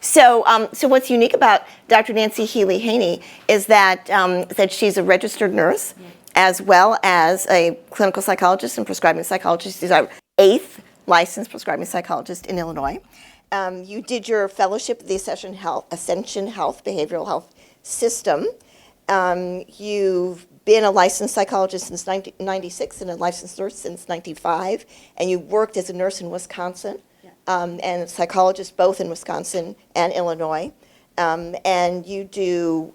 So what's unique about Dr. Nancy Healy-Haney is that she's a registered nurse as well as a clinical psychologist and prescribing psychologist. She's our 8th licensed prescribing psychologist in Illinois. You did your fellowship at the Ascension Health Behavioral Health System. You've been a licensed psychologist since 1996 and a licensed nurse since 1995, and you worked as a nurse in Wisconsin. And a psychologist both in Wisconsin and Illinois. And you've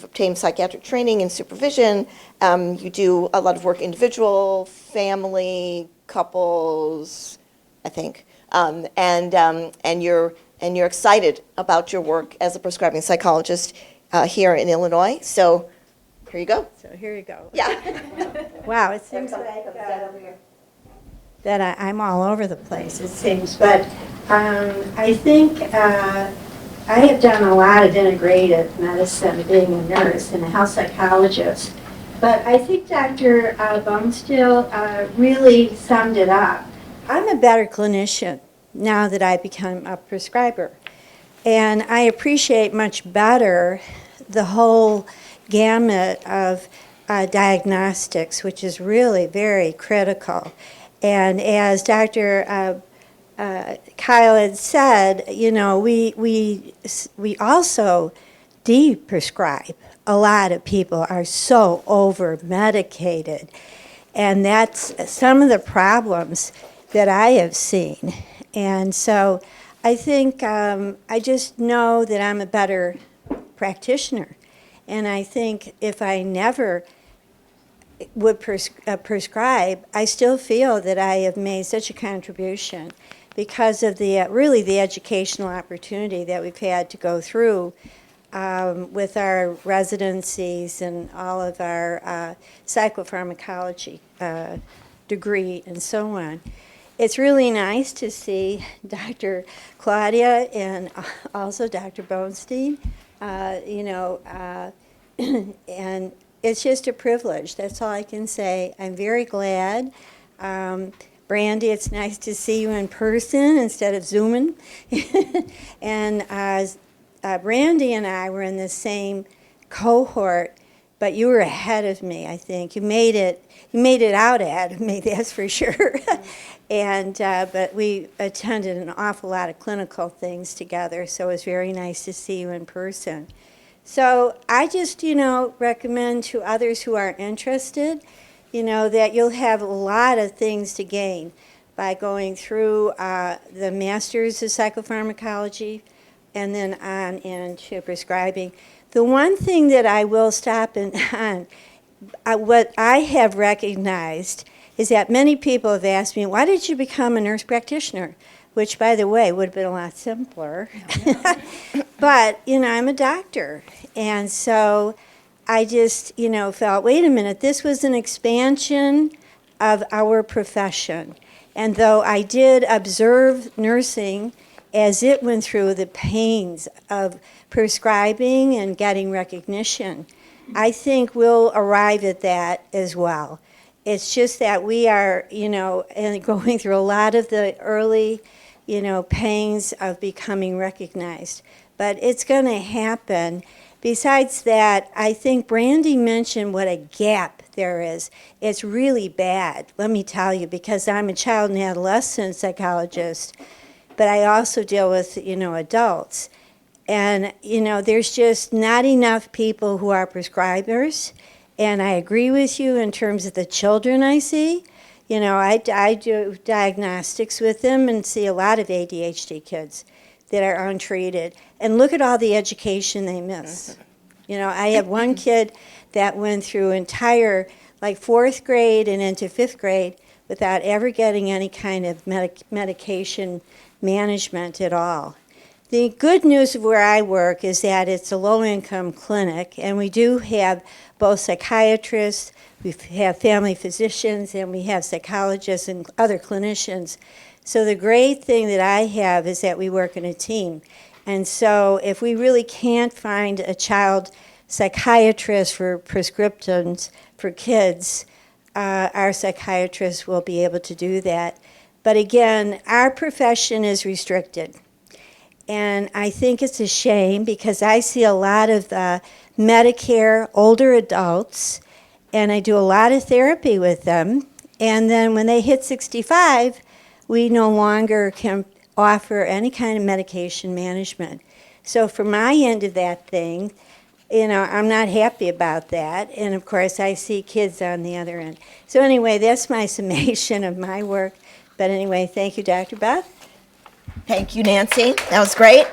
obtained psychiatric training and supervision. You do a lot of work individual, family, couples, I think. And you're excited about your work as a prescribing psychologist here in Illinois. So here you go. So here you go. Yeah. Wow, it seems like that I'm all over the place, it seems. But I think I have done a lot of integrative medicine, being a nurse and a health psychologist. But I think Dr. Bonesteel really summed it up. I'm a better clinician now that I become a prescriber. And I appreciate much better the whole gamut of diagnostics, which is really very critical. And as Dr. Kyle had said, you know, we also de-prescribe. A lot of people are so over-medicated. And that's some of the problems that I have seen. And so I think I just know that I'm a better practitioner. And I think if I never would prescribe, I still feel that I have made such a contribution because of the really the educational opportunity that we've had to go through with our residencies and all of our psychopharmacology degree and so on. It's really nice to see Dr. Claudia and also Dr. Bonestein, and it's just a privilege. That's all I can say. I'm very glad. Brandy, it's nice to see you in person instead of Zooming. And Brandy and I were in the same cohort, but you were ahead of me, I think. You made it out ahead of me, that's for sure. And but we attended an awful lot of clinical things together, so it was very nice to see you in person. So I just, recommend to others who are interested, that you'll have a lot of things to gain by going through the Masters of Psychopharmacology and then on into prescribing. The one thing that I will stop on, what I have recognized is that many people have asked me, why did you become a nurse practitioner? Which, by the way, would have been a lot simpler. But, I'm a doctor. And so I just, felt, wait a minute, this was an expansion of our profession. And though I did observe nursing as it went through the pains of prescribing and getting recognition, I think we'll arrive at that as well. It's just that we are, and going through a lot of the early, pains of becoming recognized. But it's going to happen. Besides that, I think Brandy mentioned what a gap there is. It's really bad, let me tell you, because I'm a child and adolescent psychologist, but I also deal with, adults. And, there's just not enough people who are prescribers. And I agree with you in terms of the children I see. I do diagnostics with them and see a lot of ADHD kids that are untreated. And look at all the education they miss. I have one kid that went through entire, fourth grade and into fifth grade without ever getting any kind of medication management at all. The good news of where I work is that it's a low-income clinic, and we do have both psychiatrists, we have family physicians, and we have psychologists and other clinicians. So the great thing that I have is that we work in a team. And so if we really can't find a child psychiatrist for prescriptions for kids, our psychiatrists will be able to do that. But again, our profession is restricted. And I think it's a shame because I see a lot of the Medicare older adults, and I do a lot of therapy with them. And then when they hit 65, we no longer can offer any kind of medication management. So for my end of that thing, I'm not happy about that. And of course, I see kids on the other end. So anyway, that's my summation of my work. But anyway, thank you, Dr. Beth. Thank you, Nancy. That was great.